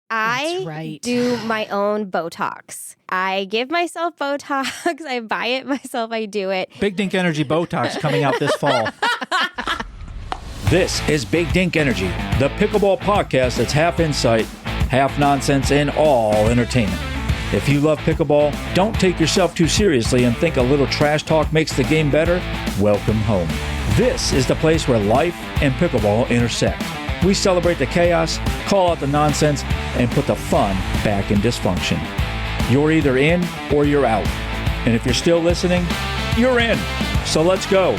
I do my own Botox. I give myself Botox. I buy it myself. I do it. Big Dink Energy Botox coming out this fall. This is Big Dink Energy, the pickleball podcast that's half insight, half nonsense, and all entertainment. If you love pickleball, don't take yourself too seriously and think a little trash talk makes the game better, welcome home. This is the place where life and pickleball intersect. We celebrate the chaos, call out the nonsense, and put the fun back in dysfunction. You're either in or you're out. And if you're still listening, you're in. So let's go.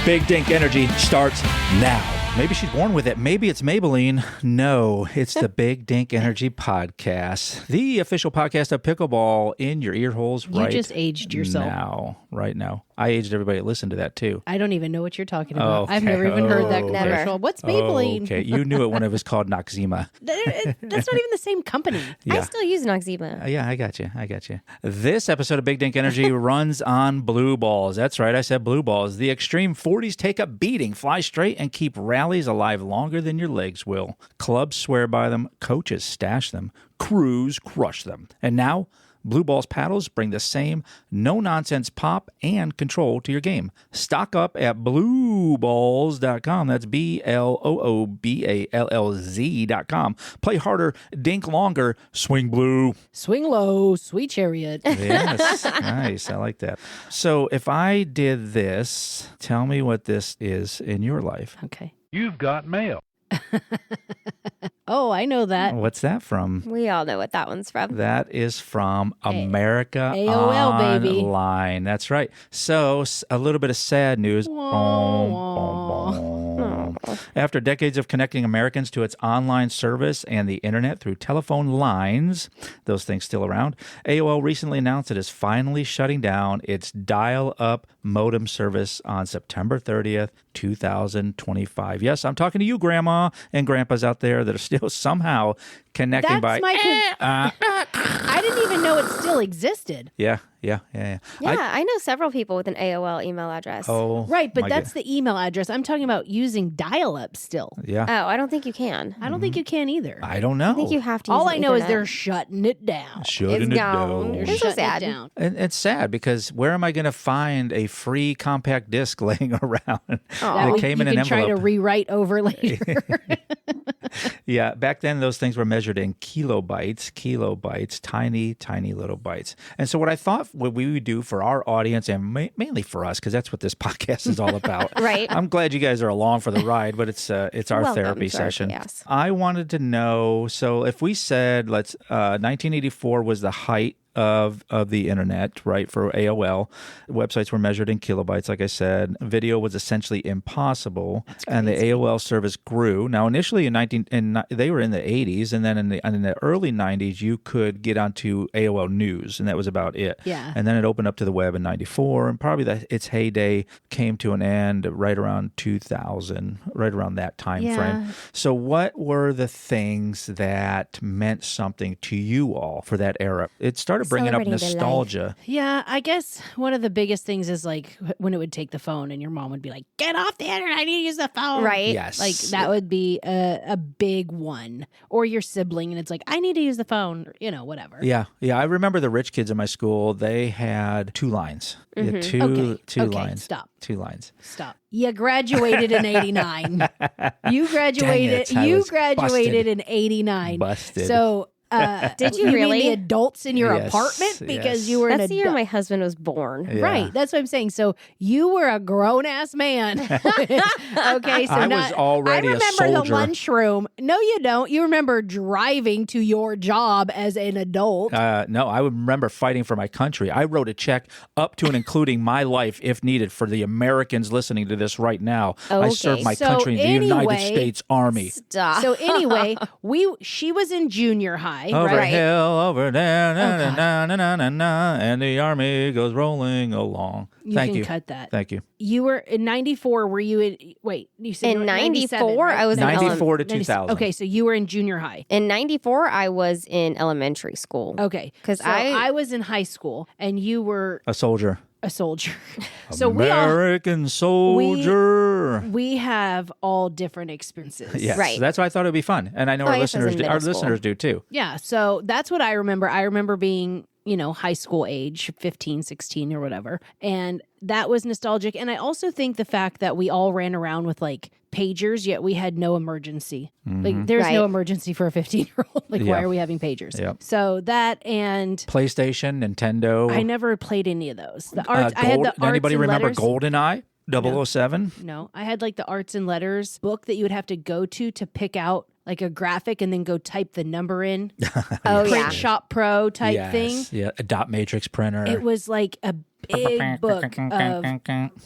Big Dink Energy starts now. Maybe she's born with it. Maybe it's Maybelline. No, it's the Big Dink Energy Podcast, the official podcast of pickleball in your ear holes right now. You just aged yourself. Right now. I aged everybody that listened to that, too. I don't even know what you're talking about. Okay. I've never even heard that Never. commercial. What's Maybelline? Okay, you knew it when it was called Noxzema. That's not even the same company. Yeah. I still use Noxzema. Yeah, I got you. This episode of Big Dink Energy runs on blue balls. That's right, I said blue balls. The extreme 40s take a beating, fly straight, and keep rallies alive longer than your legs will. Clubs swear by them, coaches stash them, crews crush them. And now, Blue Balls paddles bring the same no-nonsense pop and control to your game. Stock up at blueballs.com. That's BLOOBALLZ.com. Play harder, dink longer, swing blue. Swing low, sweet chariot. Yes, nice. I like that. So if I did this, tell me what this is in your life. Okay. You've got mail. Oh, I know that. What's that from? We all know what that one's from. That is from America AOL, baby. Online. That's right. So, a little bit of sad news. After decades of connecting Americans to its online service and the internet through telephone lines, those things still around, AOL recently announced it is finally shutting down its dial-up modem service on September 30th, 2025. Yes, I'm talking to you, Grandma and Grandpas out there that are still somehow connecting That's I didn't even know it still existed. Yeah. Yeah, I know several people with an AOL email address. Oh, Right, but that's the email address. I'm talking about using dial-up still. Yeah. Oh, I don't think you can. I don't think you can either. I don't know. I think you have to use All the I know is internet. they're shutting it down. Shutting It's gone. They're It's so shutting sad. it down. And it's sad because where am I going to find a free compact disc laying around that came in an you can try to envelope? rewrite over later. Yeah, back then those things were measured in kilobytes, tiny little bytes. And so what I thought what we would do for our audience and mainly for us, because that's what this podcast is all about. Right. I'm glad you guys are along for the ride, but it's our Welcome therapy to our session. chaos. I wanted to know, so if we said 1984 was the height of the internet, right, for AOL. Websites were measured in kilobytes, like I said. Video was essentially impossible, and the AOL service grew. Now, initially they were in the 80s, and then in the early 90s, you could get onto AOL News, and that was about it. Yeah. And then it opened up to the web in 94, and probably its heyday came to an end right around 2000, right around that time frame. So what were the things that meant something to you all for that era? It started bringing up Celebrating their nostalgia. Yeah, I guess one of the biggest things is like when it would take the phone and your mom would be like, "Get off the internet, I need to use the phone." Right. Yes. Like that would be a big one. Or your sibling and it's like, "I need to use the phone," or, whatever. Yeah. I remember the rich kids in my school, they had 2 lines. They had two Okay, lines. stop. 2 lines. Stop. You graduated in 89. You graduated Dang it, I was busted. in 89. Busted. So Did you mean really? the adults in your Yes, apartment because yes. you were That's an the year adult? my husband was born. Yeah. Right. That's what I'm saying. So you were a grown ass man. Okay. So I was already I a remember the soldier. lunchroom. No, you don't. You remember driving to your job as an adult. No, I would remember fighting for my country. I wrote a check up to and including my life, if needed, for the Americans listening to this right now. I Okay. served my So country in the United anyway- States Army. Stop. So anyway, she was in junior high, Over right? hill, over there, na, and the army goes rolling along. Thank can you. cut that. Thank you. You were in 94. Were you in? Wait, you said you In were 97, 94, right? I was in 94 to 90 2000. Okay, so you were in junior high. In 94, I was in elementary school. Okay, 'Cause so I was in high school, and you were A soldier. a soldier. So American soldier. we have all different experiences. Yes, Right. so that's why I thought it would be fun, and I know I guess I was in middle school. listeners do too. Yeah, so that's what I remember. I remember being, high school age, 15, 16 or whatever. And that was nostalgic. And I also think the fact that we all ran around with like pagers, yet we had no emergency. Like there's no Right. emergency for a 15-year-old. Like why are we having pagers? Yep. So that and PlayStation, Nintendo. I never played any of those. The art I had the arts Anybody and remember letters. GoldenEye 007? No, I had like the arts and letters book that you would have to go to pick out like a graphic and then go type the number in. Oh, Print yeah. Shop Pro type Yes. thing. Yeah, a dot matrix printer. It was like a big book of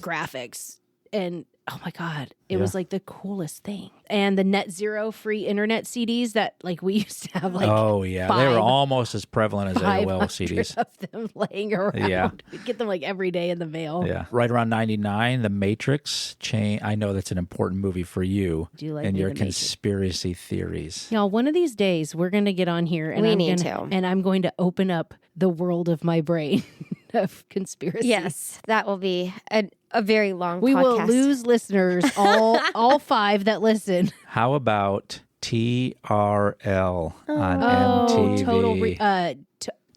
graphics. And oh my God, it was like the coolest thing. And the net zero free internet CDs that like we used to have like oh yeah, they were almost as prevalent as AOL 500 CDs. of them laying around. Yeah. We'd get them like every day in the mail. Yeah, right around 99, The Matrix. I know that's an important movie for you Do you like and me, your The Matrix? conspiracy theories. Y'all, one of these days we're going to get on here and We I'm need gonna, to. and I'm going to open up the world of my brain of conspiracy. Yes, that will be a very long We podcast. will lose listeners, all 5 that listen. How about TRL on Oh, MTV?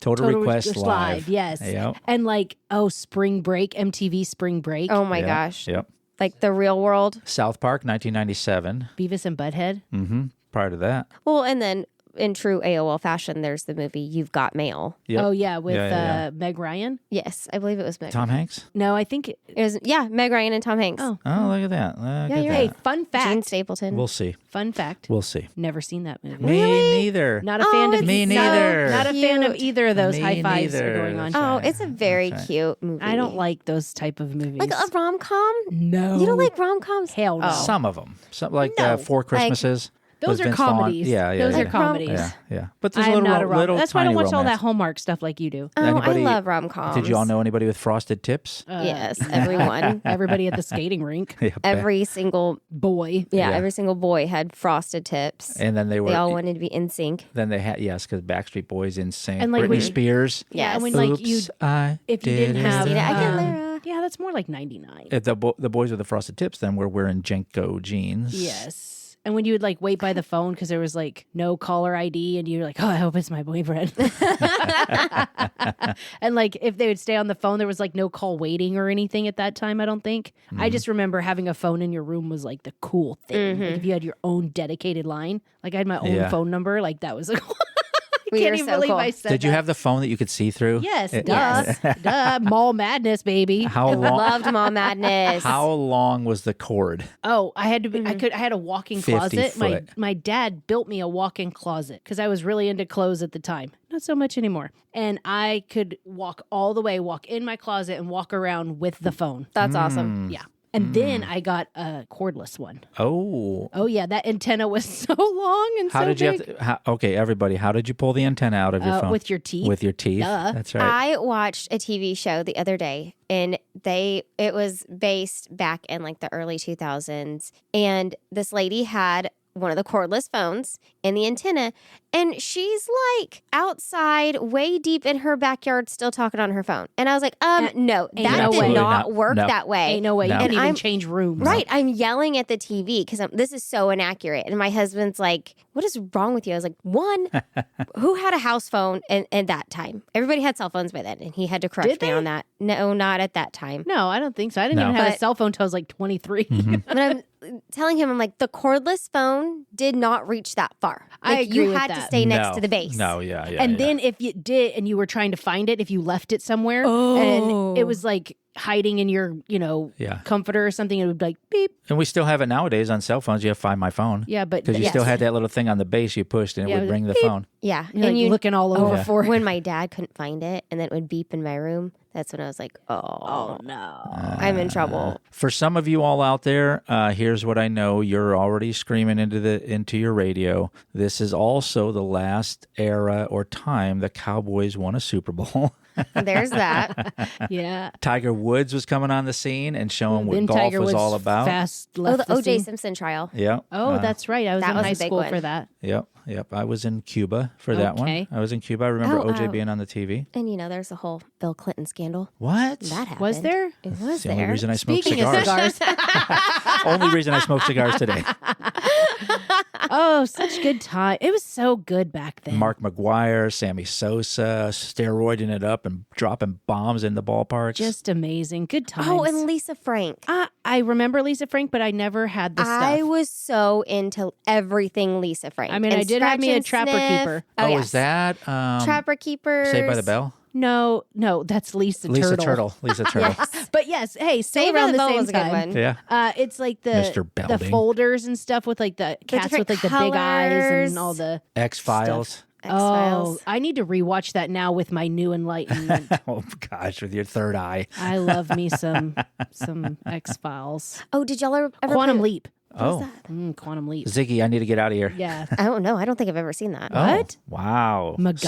Total Request Live. Yes. Yep. And like, Spring Break, MTV Spring Break. Oh my Yep. gosh. Yep. Like the real world. South Park, 1997. Beavis and Butthead. Prior to that. Well, and then in true AOL fashion, there's the movie You've Got Mail. Yep. Oh, yeah, with Yeah. Meg Ryan. Yes, I believe it was Meg. Tom Hanks? No, I think. It was, Meg Ryan and Tom Hanks. Oh. Oh, look at that. Look at you're that. Hey, fun fact. Gene Stapleton. We'll see. Fun fact. We'll see. Never seen that movie. Me neither. Not a fan of it's Me so neither. Not a fan of cute. either of those Me high fives neither. are going on. That's Oh, right. it's a very That's right. cute movie. I don't like those type of movies. like a rom com. no. You don't like rom coms? Hell no. Some of them. Some, like No. Four Christmases. Those with are Vince Vaughn. comedies. Yeah, Those yeah. are comedies. Yeah, yeah. But there's I a am little, not a rom. little That's why I tiny don't watch all that romance. Hallmark stuff like you do. Oh, Anybody- I love rom coms. Did you all know anybody with frosted tips? Yes, everyone. Everybody at the skating rink. Yeah, Every single Boy. Yeah. every single boy had frosted tips. And then they were. They all wanted to be in sync. Then they had because Backstreet Boys in sync. And, like, Britney when- Spears. Yeah, Yes. and when like Oops, you I if you did didn't it. have Christina Aguilera. yeah, that's more like 99. The boys with the frosted tips then were wearing Jenko jeans. Yes. And when you would like wait by the phone because there was like no caller ID and you're like, oh, I hope it's my boyfriend. And like if they would stay on the phone, there was like no call waiting or anything at that time, I don't think. I just remember having a phone in your room was like the cool thing. Like, if you had your own dedicated line, like I had my own Yeah. phone number, like that was a I We can't are even so believe cool. I said Did you that. have the phone that you could see through? Yes, duh. Yes. Duh. Mall madness, baby. How long? Loved Mom Madness. How long was the cord? Oh, I had to be. I had a walk-in 50 closet. foot. My dad built me a walk-in closet because I was really into clothes at the time. Not so much anymore. And I could walk all the way, walk in my closet, and walk around with the phone. That's awesome. Yeah. And then I got a cordless one. Oh. Oh yeah, that antenna was so long and How so did you big. have to? Okay, everybody. How did you pull the antenna out of your phone? With your teeth. With your teeth. Duh. That's right. I watched a TV show the other day, and it was based back in like the early 2000s, and this lady had one of the cordless phones and the antenna, and she's like outside way deep in her backyard still talking on her phone. And I was like, no, ain't that no did way. not work No. that way. Ain't no way No. you can And even I'm- change rooms. Right. I'm yelling at the TV because this is so inaccurate. And my husband's like, what is wrong with you? I was like, one, who had a house phone at that time? Everybody had cell phones by then. And he had to correct Did me they? on that. No, not at that time. No, I don't think so. I didn't No. even have a But- cell phone until I was like 23. But I'm telling him, I'm like, the cordless phone did not reach that far. I Like, agree you with had to that. stay next No. to the base. No, yeah. And then if you did and you were trying to find it, if you left it somewhere Oh. and it was like hiding in your, Yeah. comforter or something, it would be like beep. And we still have it nowadays on cell phones. You have Find My Phone. Yeah, but Because you still Yes. had that little thing on the base you pushed and it Yeah, would it ring the beep. phone. Yeah. you're like looking all over Yeah. for it. When my dad couldn't find it and then it would beep in my room, that's when I was like, oh no. I'm in trouble. For some of you all out there, here's what I know. You're already screaming into your radio. This is also the last era or time the Cowboys won a Super Bowl. There's that. Yeah. Tiger Woods was coming on the scene and showing what Then golf Tiger was Woods all about. Fast Oh, left the the O.J. scene. Simpson trial. Yeah. Oh, that's right. I was That in was high a big school one. for that. Yep. I was in Cuba for that one. Okay. I was in Cuba. I remember Oh, OJ oh. being on the TV. And there's a whole Bill Clinton scandal. What? That happened. Was there? It was It's the there. only reason I smoke Speaking of cigars. cigars. Only reason I smoke cigars today. Oh, such good time. It was so good back then. Mark McGuire, Sammy Sosa, steroiding it up and dropping bombs in the ballparks. Just amazing. Good times. Oh, and Lisa Frank. I remember Lisa Frank, but I never had the stuff. I was so into everything Lisa Frank. I mean, And I did have me a Scratch and Trapper Sniff. Keeper. Oh, yes. is that Trapper Keepers. Saved by the Bell? No, that's Lisa Turtle. Lisa Turtle. Yes. But yes, hey, still Saved by around the the Bell same was a good time. one. Yeah. It's like the Mr. Belding. folders and stuff with like the cats with different like the big eyes colors. and all the X-Files. X-Files. Oh, I need to rewatch that now with my new enlightenment. Oh gosh, with your third eye. I love me some X-Files. Oh, did y'all ever Quantum play- Leap. Oh, Quantum Leap. Ziggy, I need to get out of here. Yeah. I don't know. I don't think I've ever seen that. What? Oh, wow. MacGyver?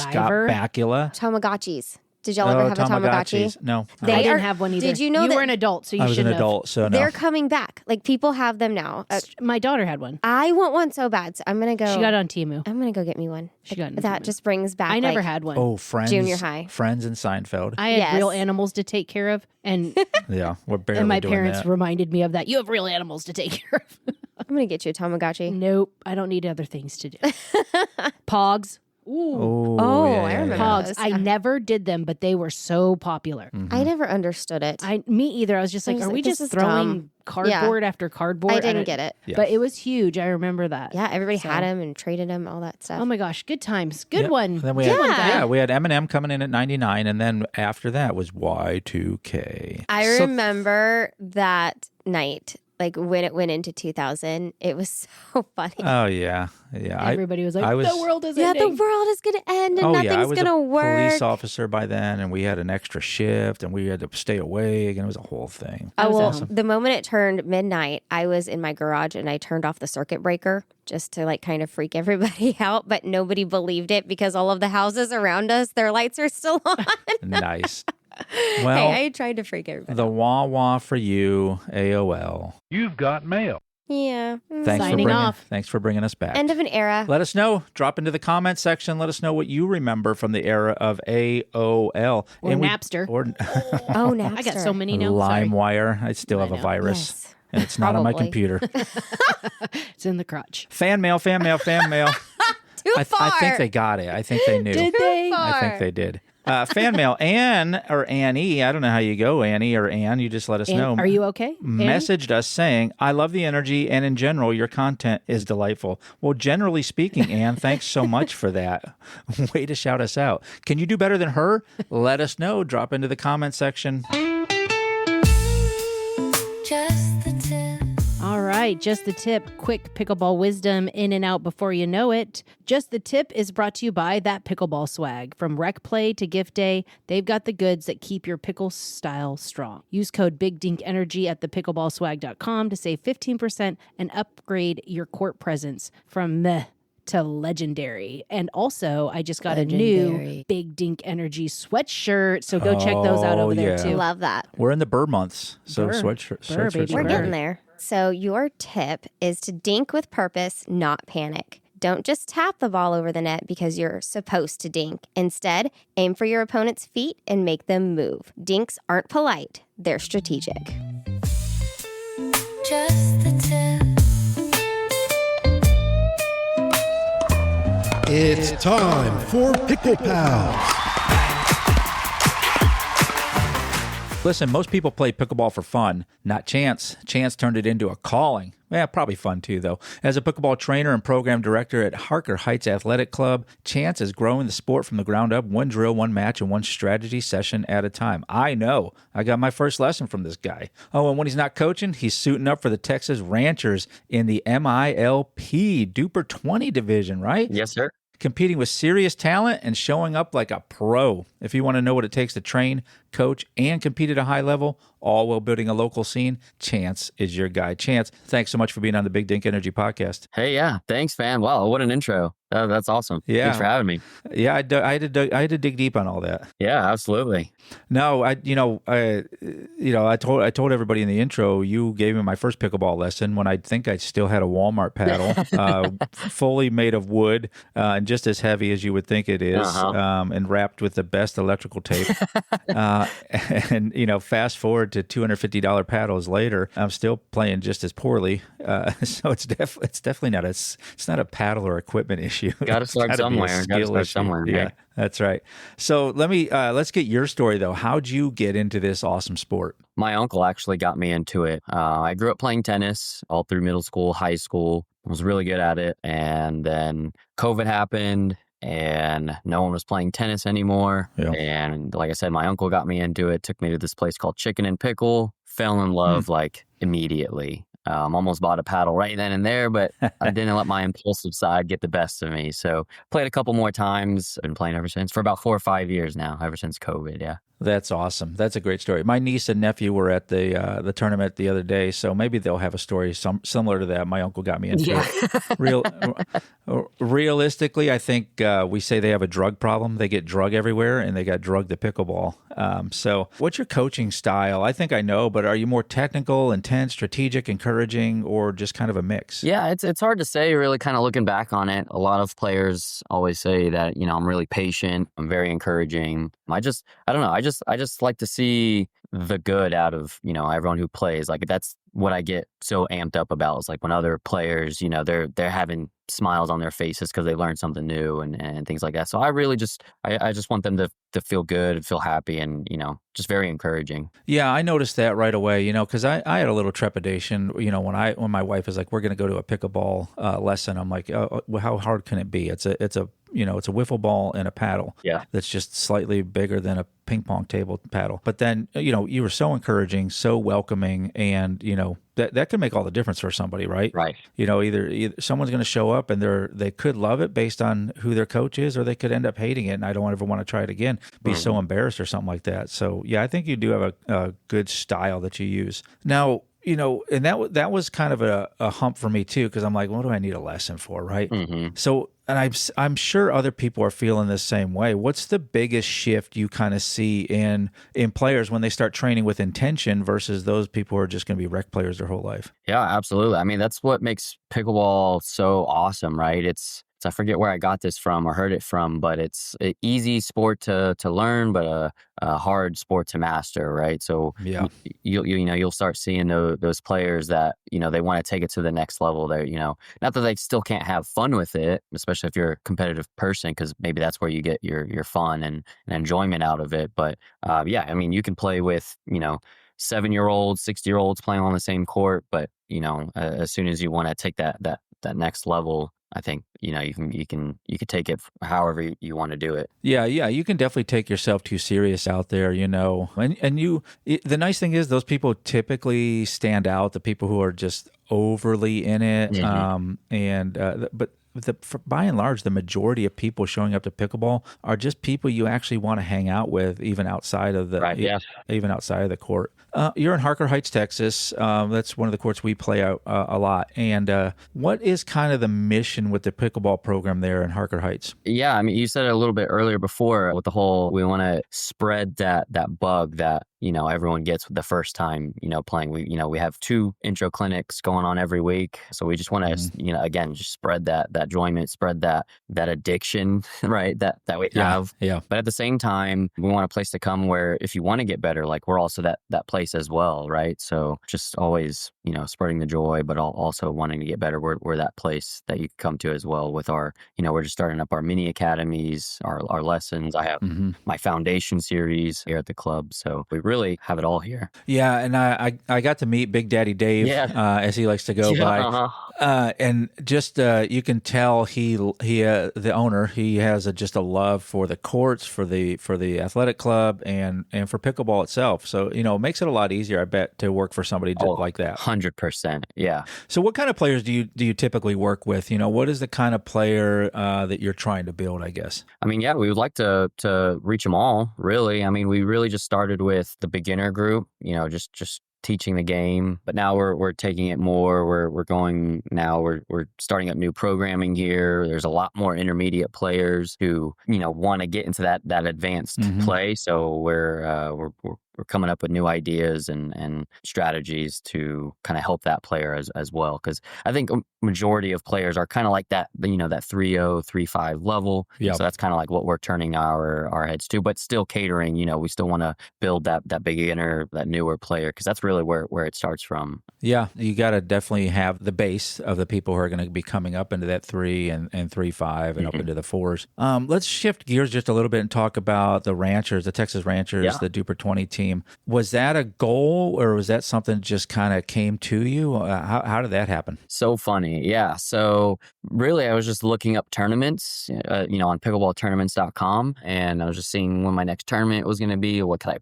Scott Bakula. Tamagotchis. Did y'all ever have a Tamagotchi? Tamagotchis. No. I They didn't are- have one either. did you know that- were an adult, so you I was an shouldn't have. adult, so no. They're coming back. Like people have them now. My daughter had one. I want one so bad. So I'm gonna go. She got it on Timu. I'm gonna go get me one. She got it on That Timu. just brings back. I never like, had one. Oh, Friends. Junior high. Friends and Seinfeld. I had Yes. real animals to take care of, and Yeah, we're barely and my doing parents that. reminded me of that. You have real animals to take care of. I'm gonna get you a Tamagotchi. Nope, I don't need other things to do. Pogs. Ooh. Oh, yeah, I yeah, remember yeah. Pogs. those. I never did them, but they were so popular. I never understood it. Me either. I was just like, was are like, we this just is throwing dumb. cardboard after cardboard? I didn't don't- get it. Yeah. But it was huge. I remember that. Yeah, everybody had them and traded them, all that stuff. Oh my gosh, good times. Good Yep. one. Then we Good had, one, guy. yeah, we had Eminem coming in at 99, and then after that was Y2K. I So- remember that night, like when it went into 2000. It was so funny. Oh yeah, yeah. Everybody was like, I was- the world is yeah, ending. the world is gonna end and Oh nothing's yeah, I was gonna a work. police officer by then, and we had an extra shift, and we had to stay awake, and it was a whole thing. That Oh, was well, awesome. the moment it turned midnight, I was in my garage and I turned off the circuit breaker just to like kind of freak everybody out. But nobody believed it because all of the houses around us, their lights are still on. Nice. Well, Hey, I tried to freak everybody. the wah wah for you, AOL. You've got mail. Yeah. Thanks Signing off. Thanks for bringing us back. End of an era. Let us know. Drop into the comment section. Let us know what you remember from the era of AOL Or Napster. or Oh, Napster. I got so many now. Sorry. LimeWire. I still have a know. virus, Yes. and it's not on my Probably. computer. It's in the crotch. Fan mail. Too Too far. I think they got it. I think they knew. Did they? I think they did. Fan mail. Ann or Annie. I don't know how you go, Annie or Ann. You just let us know. Are you okay? Annie? Messaged us saying, I love the energy and in general, your content is delightful. Well, generally speaking, Ann, thanks so much for that. Way to shout us out. Can you do better than her? Let us know. Drop into the comment section. Just the tip. All right, just the tip. Quick pickleball wisdom in and out before you know it. Just the tip is brought to you by that pickleball swag. From rec play to gift day, they've got the goods that keep your pickle style strong. Use code BIGDINKENERGY at thepickleballswag.com to save 15% and upgrade your court presence from meh to legendary. And also, I just got a new Legendary. Big Dink Energy sweatshirt, so go check those out Oh, over there yeah. too. Love that. We're in the Burr months. So Burr. sweatshirts. Burr, baby, We're Burr. getting there. So your tip is to dink with purpose, not panic. Don't just tap the ball over the net because you're supposed to dink. Instead, aim for your opponent's feet and make them move. Dinks aren't polite, they're strategic. Just the tip. It's time for Pickle Pals. Listen, most people play pickleball for fun, not chance. Chance turned it into a calling. Yeah, probably fun too, though. As a pickleball trainer and program director at Harker Heights Athletic Club, Chance is growing the sport from the ground up, one drill, one match, and one strategy session at a time. I know. I got my first lesson from this guy. Oh, and when he's not coaching, he's suiting up for the Texas Ranchers in the MILP Duper 20 division, right? Yes, sir. Competing with serious talent and showing up like a pro. If you want to know what it takes to train, coach, and compete at a high level, all while building a local scene, Chance is your guy. Chance, thanks so much for being on the Big Dink Energy podcast. Hey, yeah. Thanks, man. Wow, what an intro. That's awesome. Yeah. Thanks for having me. Yeah, I had to dig deep on all that. Yeah, absolutely. No, I told everybody in the intro, you gave me my first pickleball lesson when I think I still had a Walmart paddle, fully made of wood, and just as heavy as you would think it is, and wrapped with the best electrical tape. And fast forward to $250 paddles later, I'm still playing just as poorly. So it's definitely not a paddle or equipment issue. Got to start somewhere. Yeah, that's right. So let's get your story though. How'd you get into this awesome sport? My uncle actually got me into it. I grew up playing tennis all through middle school, high school. I was really good at it. And then COVID happened and no one was playing tennis anymore. Yeah. And like I said, my uncle got me into it, took me to this place called Chicken and Pickle, fell in love like immediately. Almost bought a paddle right then and there, but I didn't let my impulsive side get the best of me. So played a couple more times. Been playing ever since for about 4 or 5 years now, ever since COVID. Yeah. That's awesome. That's a great story. My niece and nephew were at the tournament the other day, so maybe they'll have a story similar to that. My uncle got me into it. Realistically, I think we say they have a drug problem. They get drug everywhere, and they got drugged to pickleball. So what's your coaching style? I think I know, but are you more technical, intense, strategic, encouraging, or just kind of a mix? Yeah, it's hard to say, really, kind of looking back on it. A lot of players always say that, I'm really patient. I'm very encouraging. I don't know. I just like to see the good out of, everyone who plays. Like, that's what I get so amped up about, is like when other players, they're having smiles on their faces because they learned something new and things like that. So I really I just want them to feel good, feel happy, and, just very encouraging. Yeah, I noticed that right away, because I had a little trepidation, when my wife was like, we're going to go to a pickleball lesson. I'm like, oh, well, how hard can it be? It's a wiffle ball and a paddle. Yeah. That's just slightly bigger than a ping pong table paddle. But then, you were so encouraging, so welcoming, and, that could make all the difference for somebody, right? Right. Either someone's going to show up and they could love it based on who their coach is, or they could end up hating it and I don't ever want to try it again, be so embarrassed or something like that. So yeah, I think you do have a good style that you use. Now, and that was kind of a hump for me too, because I'm like, what do I need a lesson for, right? Mm-hmm. So, and I'm sure other people are feeling the same way. What's the biggest shift you kind of see in players when they start training with intention versus those people who are just going to be rec players their whole life? Yeah, absolutely. I mean, that's what makes pickleball so awesome, right? I forget where I got this from or heard it from, but it's an easy sport to learn, but a hard sport to master, right? So yeah, you'll start seeing those players that they want to take it to the next level. They're not that they still can't have fun with it, especially if you're a competitive person, because maybe that's where you get your fun and enjoyment out of it. But yeah, I mean, you can play with 7-year-olds, 6-year-olds playing on the same court, but as soon as you want to take that next level, I think you can take it however you want to do it. Yeah, you can definitely take yourself too serious out there, and the nice thing is those people typically stand out. The people who are just overly in it, mm-hmm. By and large, the majority of people showing up to pickleball are just people you actually want to hang out with, even outside of the even outside of the court. You're in Harker Heights, Texas. That's one of the courts we play out a lot. And what is kind of the mission with the pickleball program there in Harker Heights? Yeah, I mean, you said it a little bit earlier before with the whole, we want to spread that bug that everyone gets the first time playing. We have 2 intro clinics going on every week, so we just want to mm-hmm. Again, just spread that enjoyment, spread that addiction, right? That we have. Yeah. But at the same time, we want a place to come where if you want to get better, like we're also that place as well, right? So just always spreading the joy, but also wanting to get better. We're that place that you can come to as well with our we're just starting up our mini academies, our lessons. I have mm-hmm. my foundation series here at the club, so we really really have it all here. Yeah, and I got to meet Big Daddy Dave, Yeah. as he likes to go by. And just you can tell he the owner, he has just a love for the courts, for the athletic club, and for pickleball itself. So it makes it a lot easier, I bet, to work for somebody like that. 100%. Yeah. So what kind of players do you typically work with? What is the kind of player that you're trying to build, I guess? I mean, yeah, we would like to reach them all, really. I mean, we really just started with the beginner group, just teaching the game, but now we're taking it more. We're starting up new programming here. There's a lot more intermediate players who want to get into that advanced play. So we're coming up with new ideas and strategies to kind of help that player as well. Because I think a majority of players are kind of like that, that 3.0, 3.5 level. Yeah. So that's kind of like what we're turning our heads to, but still catering, we still want to build that beginner, that newer player, because that's really where it starts from. Yeah, you got to definitely have the base of the people who are going to be coming up into that 3 and 3.5 and up into the 4s. Let's shift gears just a little bit and talk about the Ranchers, the Texas Ranchers, the Duper 20 team. Was that a goal, or was that something that just kind of came to you? How did that happen? So funny. Yeah. So really, I was just looking up tournaments, on pickleballtournaments.com, and I was just seeing when my next tournament was going to be, what I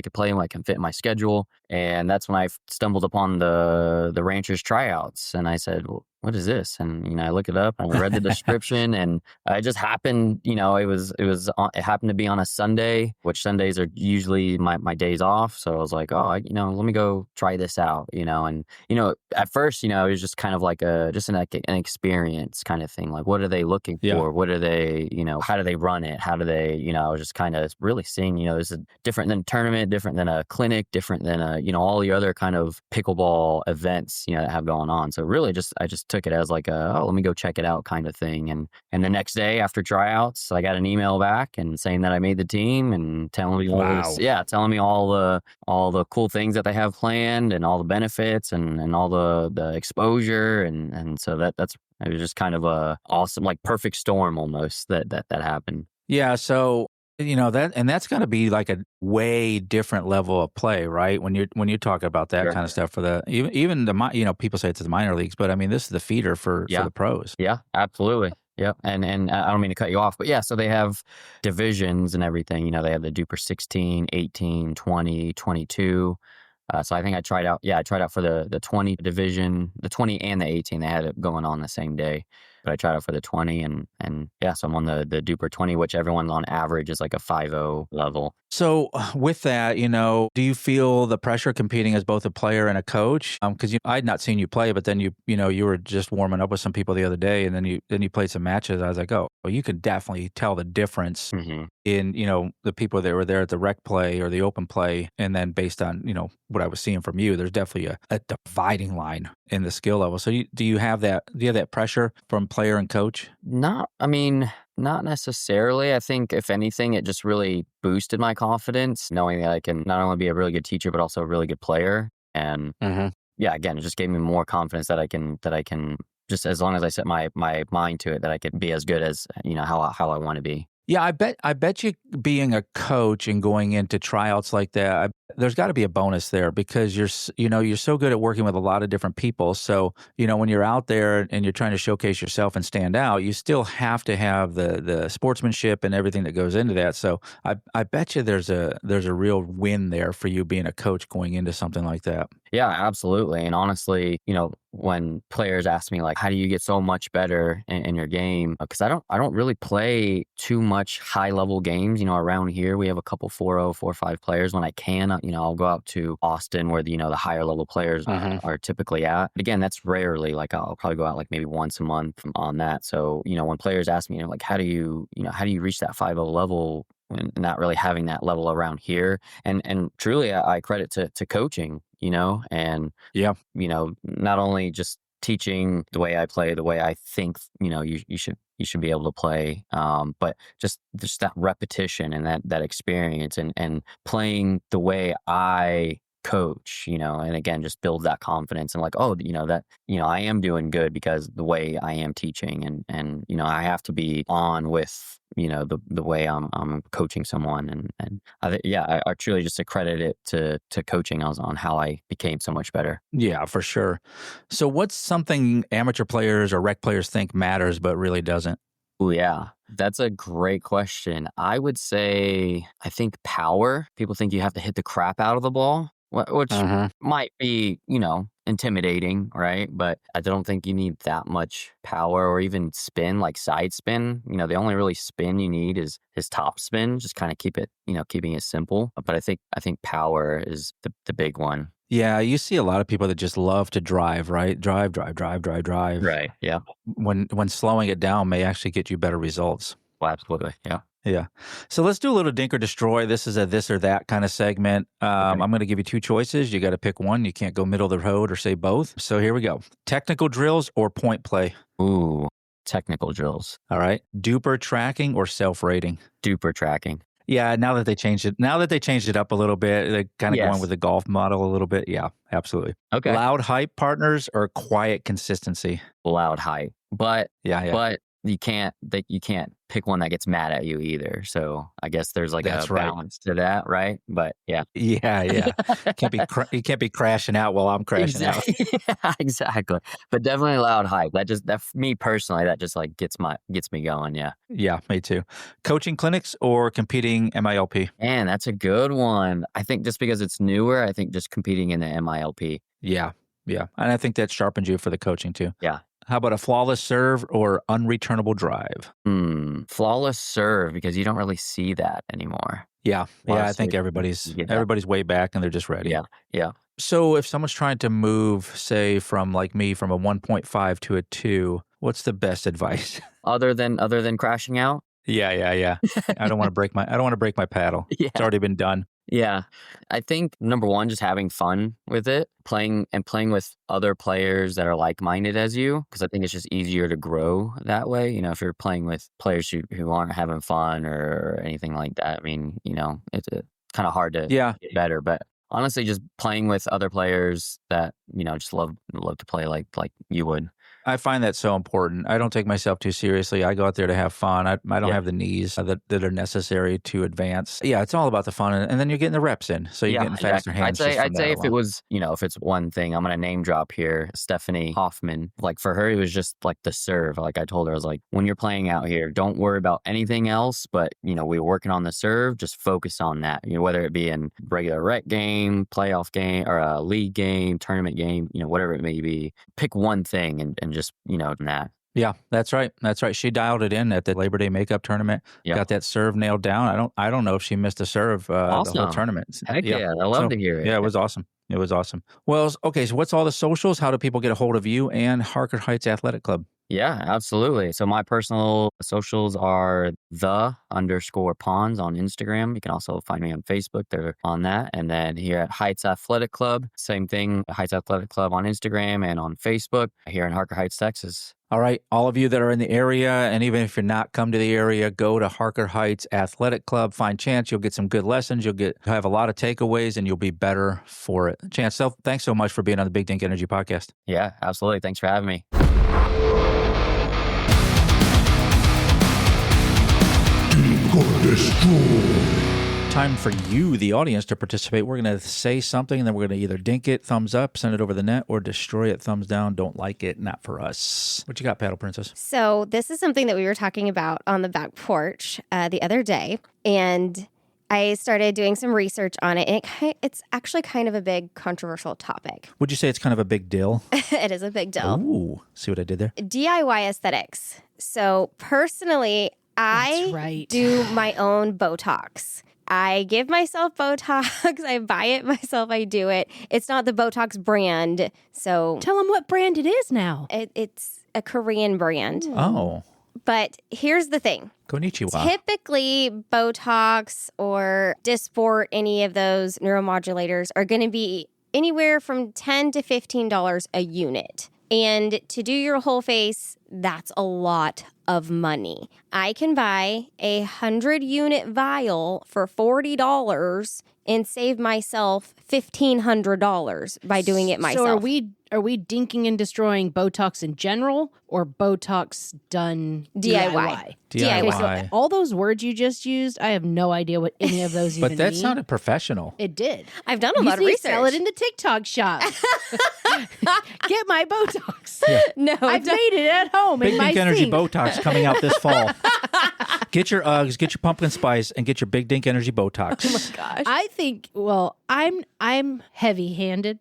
could play, what I can fit in my schedule. And that's when I stumbled upon the Ranchers tryouts, and I said, well, what is this? And I look it up and I read the description, and it just happened. It happened to be on a Sunday, which Sundays are usually my days off. So I was like, let me go try this out. And at first, it was just kind of like an experience kind of thing. Like, what are they looking for? What are they? How do they run it? How do they? I was just kind of really seeing. This is different than a tournament, different than a clinic, different than all the other kind of pickleball events that have going on. So really, I just took it as like let me go check it out kind of thing. And the next day after tryouts, I got an email back and saying that I made the team and telling me telling me all the cool things that they have planned and all the benefits and all the exposure and so it was just kind of a awesome, like perfect storm almost that happened. Yeah. So that's going to be like a way different level of play, right? When you're talking about that kind of stuff for the even the people say it's the minor leagues, but I mean this is the feeder for the pros. Yeah, absolutely. Yeah, and I don't mean to cut you off, but yeah, so they have divisions and everything. They have the Duper 16, 18, 20, 22. So I think I tried out for the 20 division, the 20 and the 18. They had it going on the same day. But I tried out for the 20 and so I'm on the Duper 20, which everyone on average is like a 5.0 level. So with that, do you feel the pressure competing as both a player and a coach? Because I had not seen you play, but then you were just warming up with some people the other day, and then you played some matches. I was like, oh, well, you could definitely tell the difference in the people that were there at the rec play or the open play, and then based on what I was seeing from you, there's definitely a dividing line in the skill level. So do you have that pressure from player and coach? Not necessarily. I think if anything, it just really boosted my confidence, knowing that I can not only be a really good teacher, but also a really good player. And again, it just gave me more confidence that I can just, as long as I set my mind to it, that I could be as good as, how I want to be. Yeah, I bet you being a coach and going into tryouts like that, there's got to be a bonus there because you're so good at working with a lot of different people. So, when you're out there and you're trying to showcase yourself and stand out, you still have to have the sportsmanship and everything that goes into that. So I bet you there's a real win there for you being a coach going into something like that. Yeah, absolutely. And honestly, when players ask me like, how do you get so much better in your game? Because I don't really play too much high level games. Around here we have a couple 4.0, 4.5 players. When I can, I'll go out to Austin where the higher level players are typically at. But again, that's rarely. Like I'll probably go out like maybe once a month on that. So when players ask me, like, how do you reach that 5.0 level? And not really having that level around here, and truly, I credit to coaching, and not only just teaching the way I play, the way I think, you should be able to play, but just that repetition and that experience and playing the way I coach, and again, just build that confidence and like, oh, I am doing good because the way I am teaching and I have to be on with, the way I'm coaching someone. And I truly just accredit it to coaching on how I became so much better. Yeah, for sure. So what's something amateur players or rec players think matters but really doesn't? Oh, yeah. That's a great question. I would say, I think power. People think you have to hit the crap out of the ball, which might be, intimidating, right? But I don't think you need that much power or even spin, like side spin. The only really spin you need is top spin. Just kind of keeping it simple. But I think power is the big one. Yeah, you see a lot of people that just love to drive, right? Drive. Right. Yeah. When slowing it down may actually get you better results. Well, absolutely. Yeah. Yeah. So let's do a little Dink or Destroy. This is a this or that kind of segment. I'm going to give you two choices. You got to pick one. You can't go middle of the road or say both. So here we go. Technical drills or point play? Ooh, technical drills. All right. Duper tracking or self-rating? Duper tracking. Yeah, now that they changed it up a little bit, they're kind of going with the golf model a little bit. Yeah, absolutely. Okay. Loud hype partners or quiet consistency? Loud hype. But yeah. you can't pick one that gets mad at you either. So I guess there's like a balance to that, right? But yeah. Yeah. You can't be crashing out while I'm crashing out. Yeah, exactly. But definitely loud hype. That me personally, that just like gets me going. Yeah. Yeah, me too. Coaching clinics or competing MILP? Man, that's a good one. I think just because it's newer, I think just competing in the MILP. Yeah. And I think that sharpens you for the coaching too. Yeah. How about a flawless serve or unreturnable drive? Flawless serve, because you don't really see that anymore. Yeah. I think everybody's way back and they're just ready. Yeah. So if someone's trying to move, say from like me, from a 1.5 to a 2, what's the best advice? Other than crashing out? Yeah. I don't want to break my paddle. Yeah. It's already been done. Yeah. I think number one, just having fun with it, playing with other players that are like-minded as you, because I think it's just easier to grow that way. If you're playing with players who aren't having fun or anything like that, I mean, it's kind of hard to get better. But honestly, just playing with other players that, just love to play like you would. I find that so important. I don't take myself too seriously. I go out there to have fun. I don't have the knees that are necessary to advance. Yeah, it's all about the fun. And then you're getting the reps in. So you're getting faster hands. I'd say if it was, if it's one thing, I'm going to name drop here, Stephanie Hoffman. Like for her, it was just like the serve. Like I told her, I was like, when you're playing out here, don't worry about anything else. But, we're working on the serve. Just focus on that. Whether it be in regular rec game, playoff game, or a league game, tournament game, whatever it may be. Pick one thing and just, that. Yeah, that's right. She dialed it in at the Labor Day makeup tournament. Yep. Got that serve nailed down. I don't know if she missed a serve the whole tournament. Heck yeah. I love to hear it. Yeah, it was awesome. Well, okay, so what's all the socials? How do people get a hold of you and Harker Heights Athletic Club? Yeah, absolutely. So my personal socials are _ponds on Instagram. You can also find me on Facebook. They're on that. And then here at Heights Athletic Club, same thing, Heights Athletic Club on Instagram and on Facebook here in Harker Heights, Texas. All right. All of you that are in the area, and even if you're not come to the area, go to Harker Heights Athletic Club. Find Chance. You'll get some good lessons. You'll have a lot of takeaways, and you'll be better for it. Chance, thanks so much for being on the Big Dink Energy Podcast. Yeah, absolutely. Thanks for having me. Time for you, the audience, to participate. We're going to say something, and then we're going to either dink it, thumbs up, send it over the net, or destroy it, thumbs down, don't like it, not for us. What you got, Paddle Princess? So this is something that we were talking about on the back porch the other day, and I started doing some research on it, and it's actually kind of a big controversial topic. Would you say it's kind of a big deal? It is a big deal. Ooh, see what I did there? DIY aesthetics. So personally, I do my own Botox. I give myself Botox. I buy it myself. I do it. It's not the Botox brand. So tell them what brand it is now. It's a Korean brand. Oh. But here's the thing. Konnichiwa. Typically, Botox or Dysport, any of those neuromodulators are going to be anywhere from $10 to $15 a unit. And to do your whole face, that's a lot of money. I can buy a 100-unit vial for $40 and save myself $1,500 by doing it myself. So are we dinking and destroying Botox in general or Botox done DIY? DIY. Okay, so all those words you just used, I have no idea what any of those even But that mean. sounded professional. It did. I've done a lot of You see, research. sell it in the TikTok shop. Get my Botox. No, I've made it at home Big in my Dink Energy sink. Botox coming out this fall. Get your Uggs, get your pumpkin spice, and get your Big Dink Energy Botox. Oh my gosh. I think. Well, I'm heavy-handed,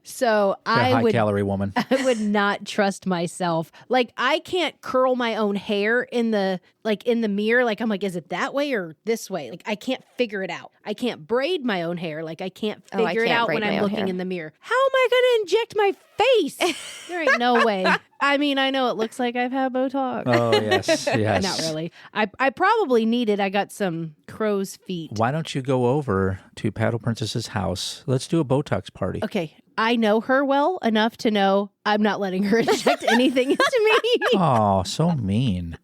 so You're a I high would calorie woman. I would not trust myself. Like I can't curl my own hair in the mirror. Like I'm like, is it that way or this way? Like I can't figure it out. I can't braid my own hair. Like I can't Oh, I figure it can't out braid when my I'm own looking hair. in the mirror. How am I going to inject my face? There ain't no way. I mean, I know it looks like I've had Botox. Oh, yes. Yes. Not really. I probably need it. I got some crow's feet. Why don't you go over to Paddle Princess's house? Let's do a Botox party. Okay. I know her well enough to know I'm not letting her inject anything into me. Oh, so mean.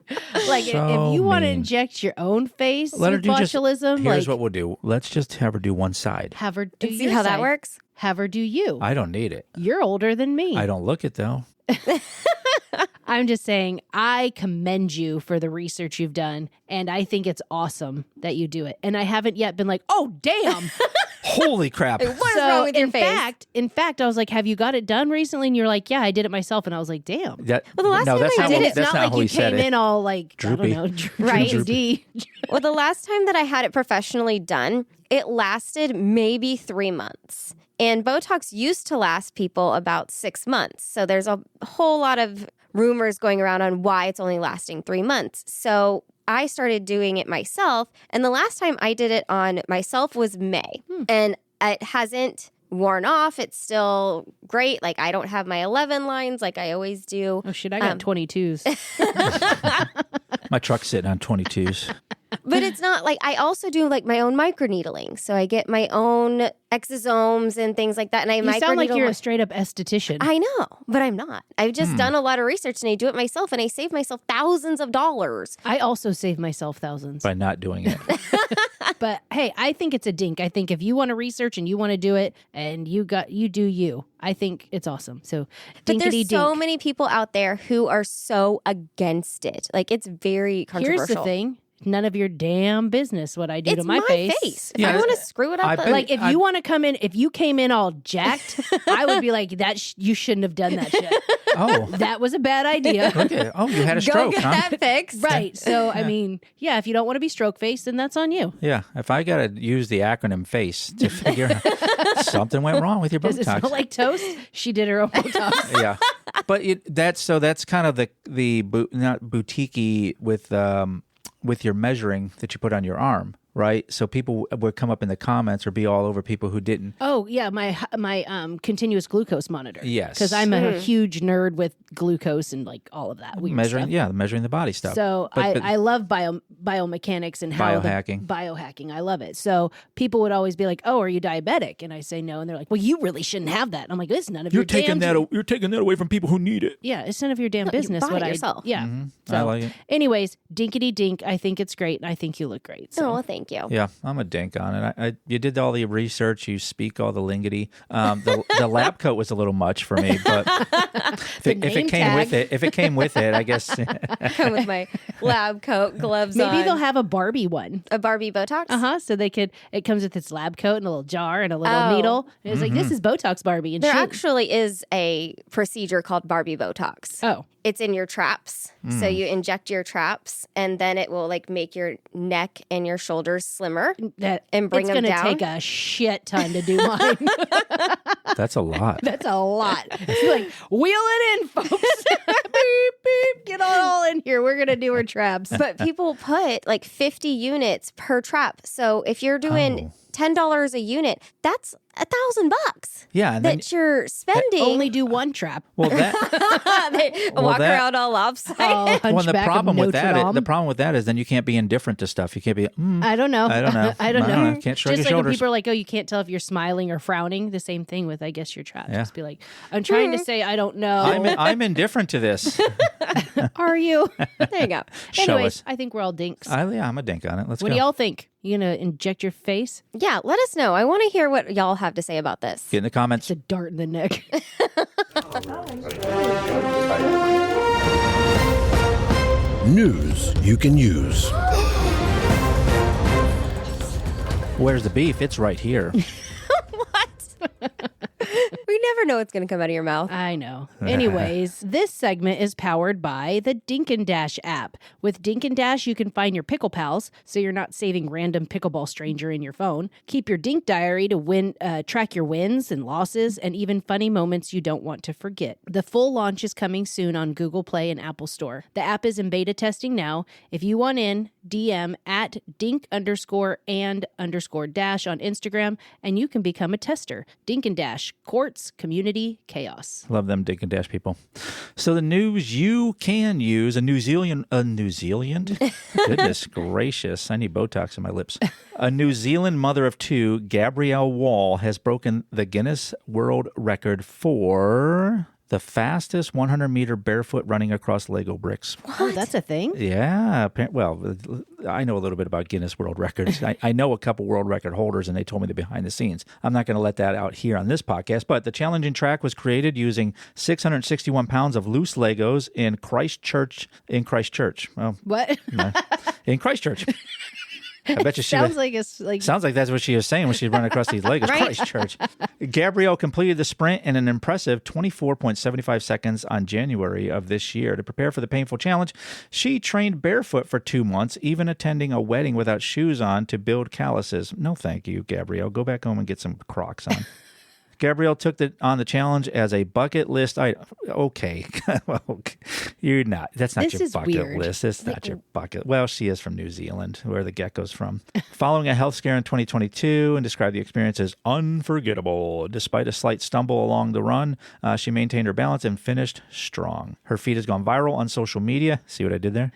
Like, So if you want to mean. inject your own face Let her with do just. botulism, Here's like, what we'll do. Let's just have her do one side. have her do See your how that side. works? Have her do you. I don't need it. You're older than me. I don't look it though. I'm just saying, I commend you for the research you've done, and I think it's awesome that you do it. And I haven't yet been like, oh, damn. Holy crap. What is wrong with your face? In fact, I was like, have you got it done recently? And you're like, yeah, I did it myself. And I was like, damn. That, Well, the last time that's I not did what- it, It's that's not not like how you he said came it. in all like, Droopy. I don't know, Right. droopy. Well, the last time that I had it professionally done, it lasted maybe 3 months. And Botox used to last people about 6 months. So there's a whole lot of rumors going around on why it's only lasting 3 months. So I started doing it myself. And the last time I did it on myself was May. And it hasn't worn off. It's still great. Like I don't have my 11 lines like I always do. Oh, shit, I got 22s. My truck's sitting on 22s. But it's not like I also do like my own microneedling. So I get my own exosomes and things like that. And I You sound like microneedle you're my- a straight up esthetician. I know, but I'm not. I've just done a lot of research and I do it myself and I save myself thousands of dollars. I also save myself thousands. By not doing it. But hey, I think it's a dink. I think if you want to research and you want to do it and you do you, I think it's awesome. So But dinkity there's so dink. many people out there who are so against it. Like it's very controversial. Here's the thing. None of your damn business what I do It's to my face. If Yeah, I want to screw it up, I then- bet- Like if you want to come in, if you came in all jacked, I would be like, that you shouldn't have done that shit. Oh. That was a bad idea. Okay. Oh, you had a go stroke, get huh? that fixed. Right. So, I mean, yeah, if you don't want to be stroke faced, then that's on you. Yeah. If I got to use the acronym FACE to figure something went wrong with your Does it Botox. smell like toast? She did her own Botox. Yeah. But that's kind of not boutique-y with your measuring that you put on your arm, right? So people would come up in the comments or be all over people who didn't. Oh yeah, my continuous glucose monitor. Yes. because I'm a huge nerd with glucose and like all of that weird Measuring, stuff. yeah, measuring the body stuff. So But- I love biomechanics and how Biohacking. Biohacking, I love it. So people would always be like, "Oh, are you diabetic?" And I say no, and they're like, "Well, you really shouldn't have that." And I'm like, "It's none of You're your taking damn that. You're taking that away from people who need it. Yeah, it's none of your damn you business buy what it I yourself. Yeah, I like it. Anyways, dinkity dink. I think it's great, and I think you look great. So. Oh, well, thank you. Yeah, I'm a dink on it. You did all the research. You speak all the lingity. The lab coat was a little much for me, but if it name came with tag. it, I guess. Come with my lab coat, gloves Maybe on. they'll have a Barbie one. a Barbie Botox. So they could. It comes with its lab coat and a little jar and a little Oh. needle. And it's like this is Botox Barbie. And There she'll- actually is a procedure called Barbie Botox. Oh, It's in your traps. So you inject your traps and then it will like make your neck and your shoulders slimmer. that And bring it's them gonna down? take a shit ton to do mine. That's a lot. That's a lot. It's like wheel it in, folks. Beep beep. Get all in here.'re gonna do her traps. But people put like 50 units per trap. So if you're doing $10 a unit, that's $1,000 Yeah, and then that you're spending. Only do one trap. well that They walk that- around all lopsided. Oh, well the Hunchback of problem with Notre that Dame. the problem with that is then you can't be indifferent to stuff. You can't be. I don't know. I don't know. I don't know. Can't shrug Just your like when shoulders. people are like, "Oh, you can't tell if you're smiling or frowning." The same thing with, I guess, your chat. Yeah. Just be like, I'm trying to say I don't know. I'm indifferent to this. Are you? There you go. Show Anyways, us. I think we're all dinks. I'm a dink on it. Let's What go. do y'all think? You gonna inject your face? Yeah, let us know. I want to hear what y'all have to say about this. Get in the comments. It's a dart in the neck. News you can use. Where's the beef? It's right here. We never know what's going to come out of your mouth. I know. Anyways, this segment is powered by the Dink and Dash app. With Dink and Dash, you can find your pickle pals, so you're not saving random pickleball stranger in your phone. Keep your Dink diary to track your wins and losses, and even funny moments you don't want to forget. The full launch is coming soon on Google Play and Apple Store. The app is in beta testing now. If you want in, DM at dink_and_dash on Instagram, and you can become a tester. Dink and Dash, courts, community, chaos. Love them Dink and Dash people. So the news you can use, a New Zealand? Goodness gracious. I need Botox in my lips. A New Zealand mother of two, Gabrielle Wall, has broken the Guinness World Record for the fastest 100-meter barefoot running across Lego bricks. Oh, that's a thing? Yeah. Well, I know a little bit about Guinness World Records. I know a couple world record holders, and they told me the behind the scenes. I'm not going to let that out here on this podcast, but the challenging track was created using 661 pounds of loose Legos in Christchurch. Well, What? in Christchurch. I bet you she Sounds like it's like Sounds like that's what she was saying when she's running across these Legos. Christchurch. Gabrielle completed the sprint in an impressive 24.75 seconds on January of this year. To prepare for the painful challenge, she trained barefoot for 2 months, even attending a wedding without shoes on to build calluses. No, thank you, Gabrielle. Go back home and get some Crocs on. Gabrielle took on the challenge as a bucket list item. Okay. Well, you're not. That's not This your is bucket weird. list. That's not your bucket. Well, she is from New Zealand, where the gecko's from. Following a health scare in 2022, and described the experience as unforgettable. Despite a slight stumble along the run, she maintained her balance and finished strong. Her feat has gone viral on social media. See what I did there?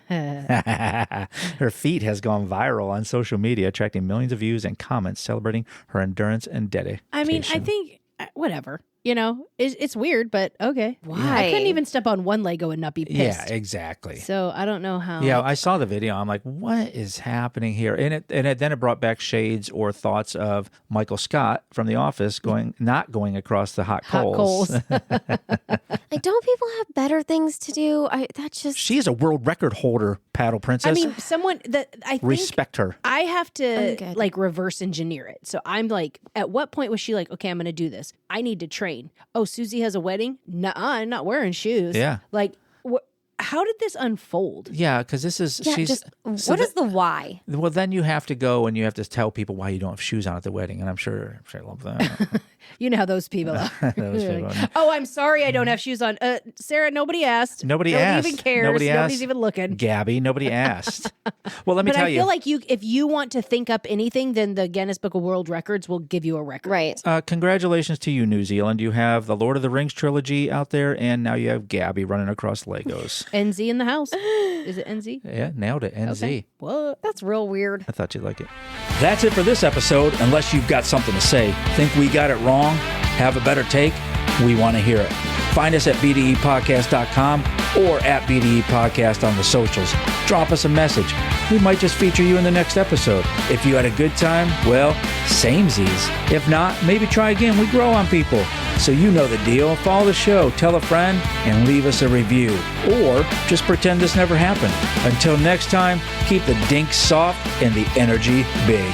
Her feat has gone viral on social media, attracting millions of views and comments celebrating her endurance and dedication. I mean, I think whatever. You know, it's weird, but okay. Why? I couldn't even step on one Lego and not be pissed. Yeah, exactly. So I don't know how. Yeah, I saw the video. I'm like, what is happening here? And then it brought back shades or thoughts of Michael Scott from The Office not going across the hot coals. Like, don't people have better things to do? She is a world record holder, paddle princess. I mean, someone that I think respect her. I have to good. like reverse engineer it. So I'm like, at what point was she like, okay, I'm going to do this. I need to train. Oh, Susie has a wedding? Nuh-uh, I'm not wearing shoes. Yeah. Like, how did this unfold? Yeah, because this is what is the why? Well, then you have to go and you have to tell people why you don't have shoes on at the wedding, and I'm sure I love that. You know how those people are. Those people. Oh, I'm sorry I don't have shoes on. Sarah, nobody asked. Nobody asked. even cares. Nobody asked. Nobody's even looking. Gabby, nobody asked. Well, let me But tell I you. feel like if you want to think up anything, then the Guinness Book of World Records will give you a record. Right. Congratulations to you, New Zealand. You have the Lord of the Rings trilogy out there, and now you have Gabby running across Legos. NZ in the house. Is it NZ? Yeah, nailed it. NZ. Okay. What? That's real weird. I thought you'd like it. That's it for this episode. Unless you've got something to say, think we got it wrong, have a better take, we want to hear it. Find us at bdepodcast.com or at BDE Podcast on the socials. Drop us a message. We might just feature you in the next episode. If you had a good time, well, samesies. If not, maybe try again. We grow on people. So you know the deal. Follow the show, tell a friend, and leave us a review. Or just pretend this never happened. Until next time, keep the dink soft and the energy big.